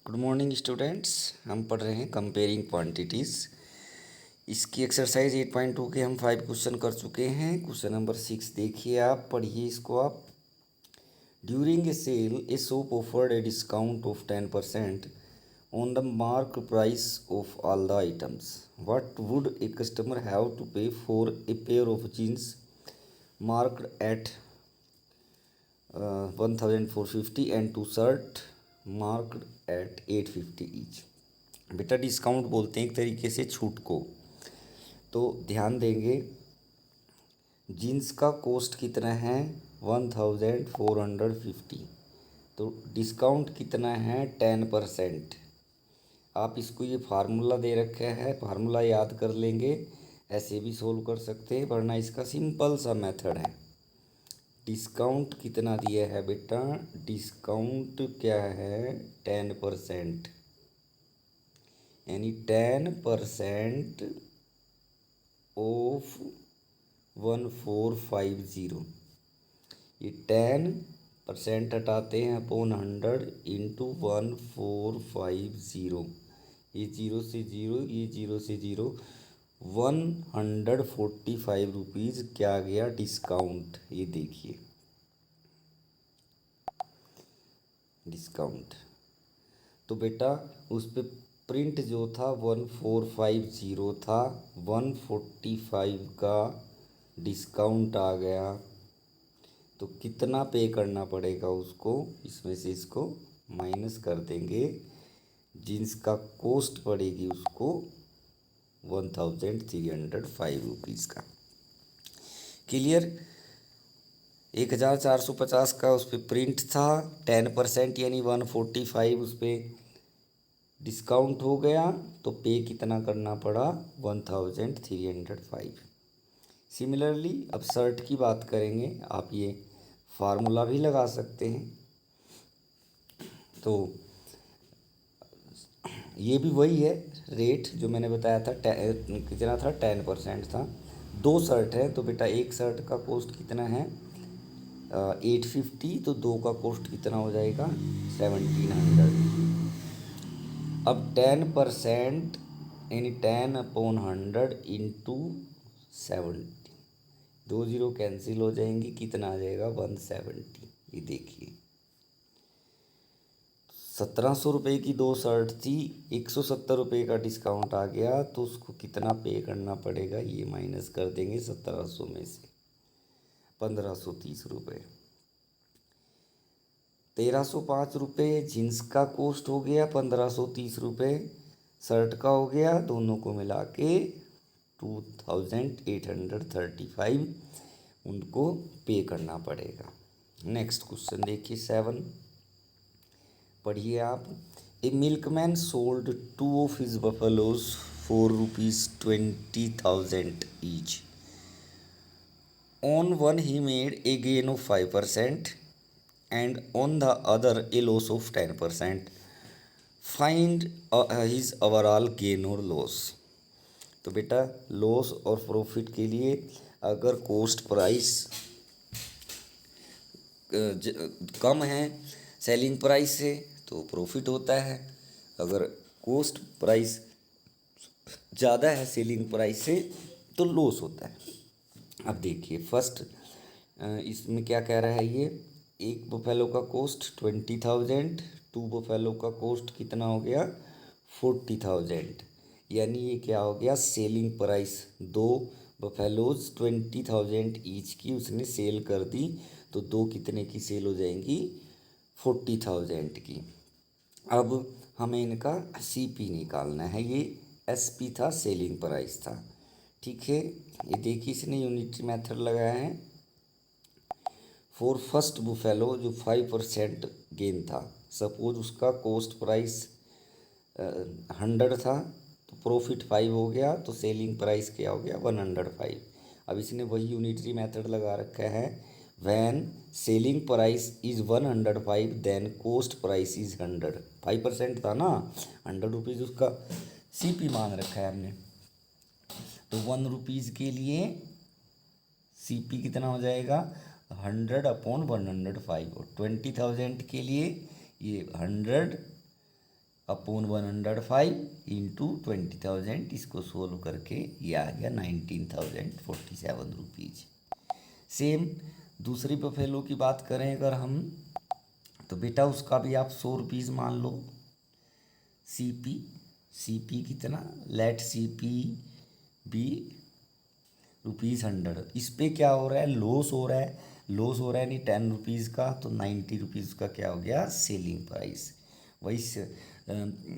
Good morning students. हम पढ़ रहे हैं कंपेयरिंग क्वांटिटीज़। इसकी एक्सरसाइज 8.2 के हम 5 क्वेश्चन कर चुके हैं। क्वेश्चन नंबर 6 देखिए, आप पढ़िए इसको। आप during a sale a shop offered a discount of 10% on the mark price of all the items. What would a customer have to pay for a pair of jeans marked at 1450 and two shirts marked at 850 each. बेटा discount बोलते हैं एक तरीके से छूट को। तो ध्यान देंगे, जीन्स का कॉस्ट कितना है 1450, तो डिस्काउंट कितना है 10%। आप इसको ये फार्मूला दे रखा है, फार्मूला याद कर लेंगे, ऐसे भी सोल्व कर सकते हैं, वरना इसका सिंपल सा मेथड है। डिस्काउंट कितना दिया है बेटा, डिस्काउंट क्या है 10%, यानी 10% ऑफ 1450। ये 10% हटाते हैं अपॉन 100 इंटू 1450। ये जीरो से जीरो, ये जीरो से जीरो, 145 रुपीज़ क्या गया डिस्काउंट। ये देखिए डिस्काउंट। तो बेटा उस पर प्रिंट जो था 1450 था, 145 का डिस्काउंट आ गया, तो कितना पे करना पड़ेगा उसको, इसमें से इसको माइनस कर देंगे। जीन्स का कॉस्ट पड़ेगी उसको 1305 का। क्लियर। 1450 का उस पर प्रिंट था, 10% यानी 145 उस पर डिस्काउंट हो गया, तो पे कितना करना पड़ा 1305। सिमिलरली अब शर्ट की बात करेंगे, आप ये फार्मूला भी लगा सकते हैं। तो ये भी वही है, रेट जो मैंने बताया था कितना था 10% था। दो शर्ट है, तो बेटा एक शर्ट का कॉस्ट कितना है 850, तो दो का कॉस्ट कितना हो जाएगा 1700। अब 10% यानी 10/100 इंटू 70, दो जीरो कैंसिल हो जाएंगी, कितना आ जाएगा 170। ये देखिए 1700 रुपये की दो शर्ट थी, 170 रुपये का डिस्काउंट आ गया, तो उसको कितना पे करना पड़ेगा, ये माइनस कर देंगे 1700 में से 1530 रुपये। 1305 रुपये जीन्स का कॉस्ट हो गया, 1530 रुपये शर्ट का हो गया, दोनों को मिला के 2835 उनको पे करना पड़ेगा। नेक्स्ट क्वेश्चन देखिए 7, पढ़िए आप। A milkman sold 2 of his buffaloes for ₹20,000 each. On one he made a gain of 5% and on the other a loss of 10%. Find his overall gain or loss। तो बेटा लॉस और profit के लिए अगर cost price कम है selling price से तो profit होता है, अगर कॉस्ट प्राइस ज़्यादा है सेलिंग प्राइस से तो लॉस होता है। अब देखिए फर्स्ट इसमें क्या कह रहा है, ये एक बफेलो का कॉस्ट 20,000, 2 बफेलो का कॉस्ट कितना हो गया 40,000, यानी ये क्या हो गया सेलिंग प्राइस। दो बफेलोज 20,000 ईच की उसने सेल कर दी, तो दो कितने की सेल हो जाएंगी 40,000 की। अब हमें इनका सीपी निकालना है, ये एसपी था सेलिंग प्राइस था, ठीक है। ये देखिए इसने यूनिटरी मेथड लगाया है। फॉर फर्स्ट बुफेलो जो 5% गेन था, सपोज उसका कॉस्ट प्राइस 100 था, तो प्रॉफिट 5 हो गया, तो सेलिंग प्राइस क्या हो गया 105। अब इसने वही यूनिटरी मेथड लगा रखा है, when selling price is 105 then cost price is 100। 5% था ना, 100 रुपीज़ उसका सीपी मान रखा है हमने, तो 1 रुपीज़ के लिए सीपी कितना हो जाएगा 100/105, और 20,000 के लिए ये 100 अपॉन 105 इंटू 20,000, इसको सोल्व करके ये आ गया 19,047 रुपीज़। सेम दूसरी बफेलो की बात करें अगर हम, तो बेटा उसका भी आप 100 रुपीज़ मान लो। सी पी कितना, लेट सी पी बी ₹100। इस पे क्या हो रहा है, लॉस हो रहा है। लॉस हो रहा है नहीं 10 रुपीज़ का, तो 90 रुपीज़ का क्या हो गया, सेलिंग प्राइस। वही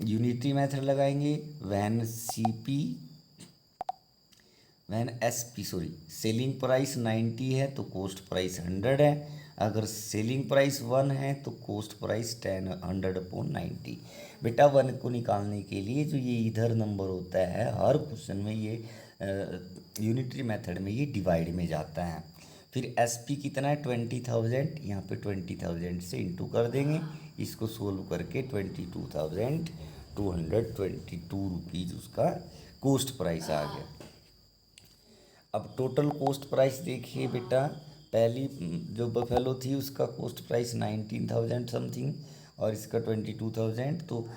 यूनिटरी मेथड लगाएंगे। वैन सेलिंग प्राइस 90 है तो कॉस्ट प्राइस 100 है। अगर सेलिंग प्राइस 1 है तो कॉस्ट प्राइस 100/90। बेटा 1 को निकालने के लिए जो ये इधर नंबर होता है हर क्वेश्चन में, ये यूनिटरी मेथड में ये डिवाइड में जाता है। फिर SP कितना है 20,000, यहाँ पे 20,000 से इंटू कर देंगे। इसको सोल्व करके 22,222 रुपीज़ उसका कॉस्ट प्राइस आ गया। अब टोटल कॉस्ट प्राइस देखिए बेटा, पहली जो बफेलो थी उसका कॉस्ट प्राइस 19,000 समथिंग और इसका 22,000, तो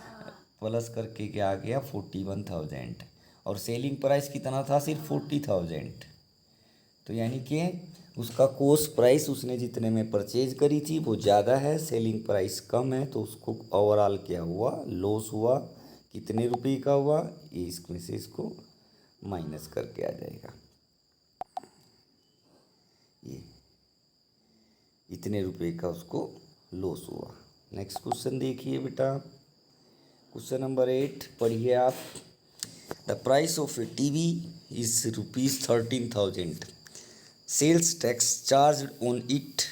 प्लस करके क्या आ गया 41,000। और सेलिंग प्राइस कितना था, सिर्फ 40,000। तो यानी कि उसका कॉस्ट प्राइस उसने जितने में परचेज करी थी वो ज़्यादा है, सेलिंग प्राइस कम है, तो उसको ओवरऑल क्या हुआ, लॉस हुआ। कितने रुपए का हुआ, ये इसमें से इसको माइनस करके आ जाएगा। ये इतने रुपए का उसको लॉस हुआ। नेक्स्ट क्वेश्चन देखिए बेटा, क्वेश्चन नंबर 8 पढ़िए आप। The price of a TV is ₹13,000। Sales tax charge on it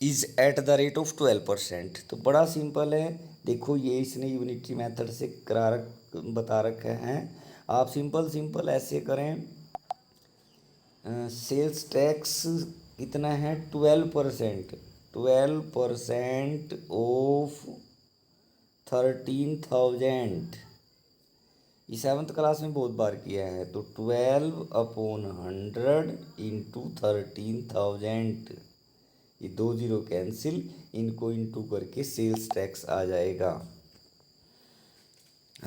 is at the rate of 12%। तो बड़ा सिंपल है, देखो ये इसने यूनिटरी मेथड से बता रखे हैं। आप सिंपल ऐसे करें, सेल्स टैक्स कितना है 12%। 12% ऑफ 13,000, ये 7th क्लास में बहुत बार किया है। तो 12/100 इंटू 13,000, ये 2 0 कैंसिल, इनको इंटू करके सेल्स टैक्स आ जाएगा।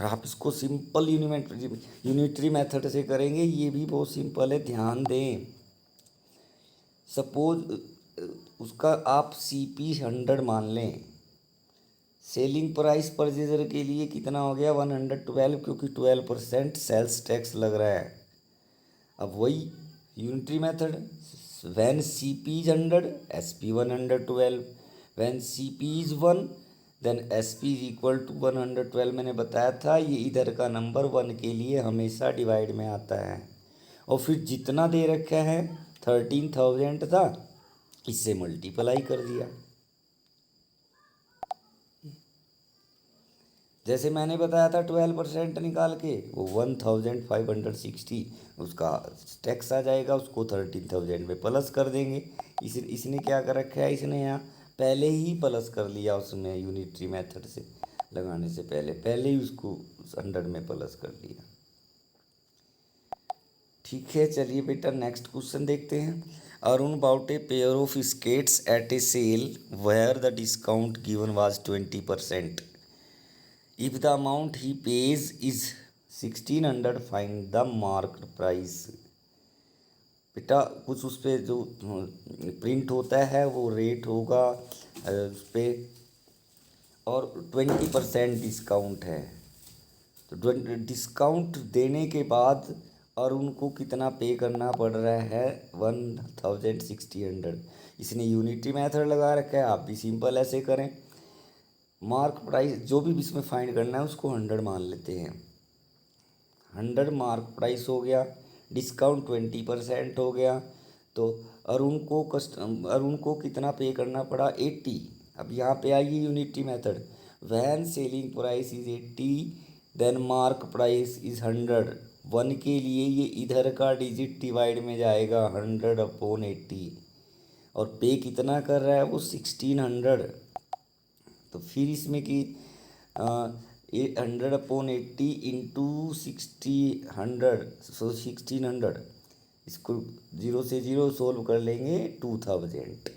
आप इसको सिंपल यूनिटरी मेथड से करेंगे, ये भी बहुत सिंपल है, ध्यान दें। सपोज उसका आप CP 100 मान लें, सेलिंग प्राइस परचेजर के लिए कितना हो गया 112, क्योंकि 12% सेल्स टैक्स लग रहा है। अब वही unitary method, when CP is 100 SP 112, when CP is 1 then SP is equal to 112। मैंने बताया था ये इधर का नंबर 1 के लिए हमेशा डिवाइड में आता है। और फिर जितना दे रखा है 13,000 था, इससे मल्टीप्लाई कर दिया। जैसे मैंने बताया था 12% निकाल के वो 1,560 उसका टैक्स आ जाएगा, उसको 13,000 में प्लस कर देंगे। इसने क्या कर रखा है, इसने यहाँ पहले ही प्लस कर लिया, उसमें यूनिटरी मेथड से लगाने से पहले ही उसको 100 में प्लस कर लिया। ठीक है, चलिए बेटा नेक्स्ट क्वेश्चन देखते हैं। Arun bought a pair of skates at a sale where the discount given was 20%। If the amount he pays is 1,600, find the marked price। बेटा कुछ उस पर जो प्रिंट होता है वो रेट होगा उस पर, और 20% डिस्काउंट है। तो डिस्काउंट देने के बाद और उनको कितना पे करना पड़ रहा है 1,600। इसने यूनिटरी मेथड लगा रखा है, आप भी सिंपल ऐसे करें। मार्क प्राइस जो भी इसमें फाइंड करना है उसको 100 मान लेते हैं। 100 मार्क प्राइस हो गया, डिस्काउंट 20% हो गया, तो अरुण को कितना पे करना पड़ा 80। अब यहाँ पे आइए unitary method, when selling price is 80 then mark price is 100। 1 के लिए ये इधर का डिजिट डिवाइड में जाएगा 100/80, और पे कितना कर रहा है वो 1,600। तो फिर इसमें कि 100/80 इंटू 1,600, 1,600, इसको 0 से 0 सोल्व कर लेंगे 2,000।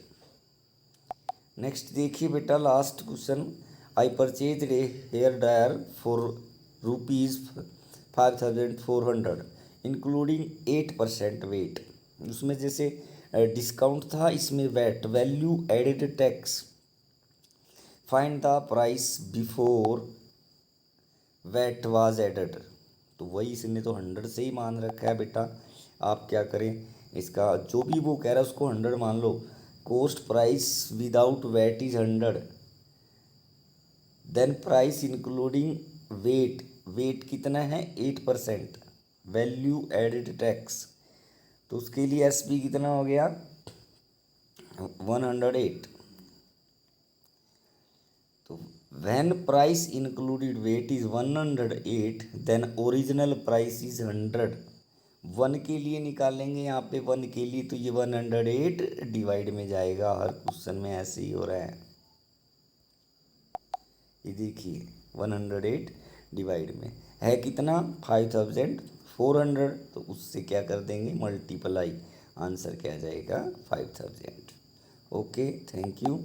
नेक्स्ट देखिए बेटा last question, I purchase a hair dryer for ₹5,400 including 8% VAT. उसमें जैसे डिस्काउंट था, इसमें VAT value added tax. Find the price before VAT was added. तो वही इसने तो 100 से ही मान रखा है बेटा। आप क्या करें, इसका जो भी वो कह रहा है उसको 100 मान लो। Cost price without VAT is 100, then price including VAT, VAT कितना है 8%, वैल्यू एडेड टैक्स। तो उसके लिए एस पी कितना हो गया 108। तो when price included VAT is 108 then original price is 100। 1 के लिए निकालेंगे यहाँ पे, 1 के लिए तो ये 108 डिवाइड में जाएगा। हर क्वेश्चन में ऐसे ही हो रहा है। ये देखिए 108 डिवाइड में है कितना 5,400। तो उससे क्या कर देंगे मल्टीप्लाई, आंसर क्या आ जाएगा 5,000। Okay, thank you.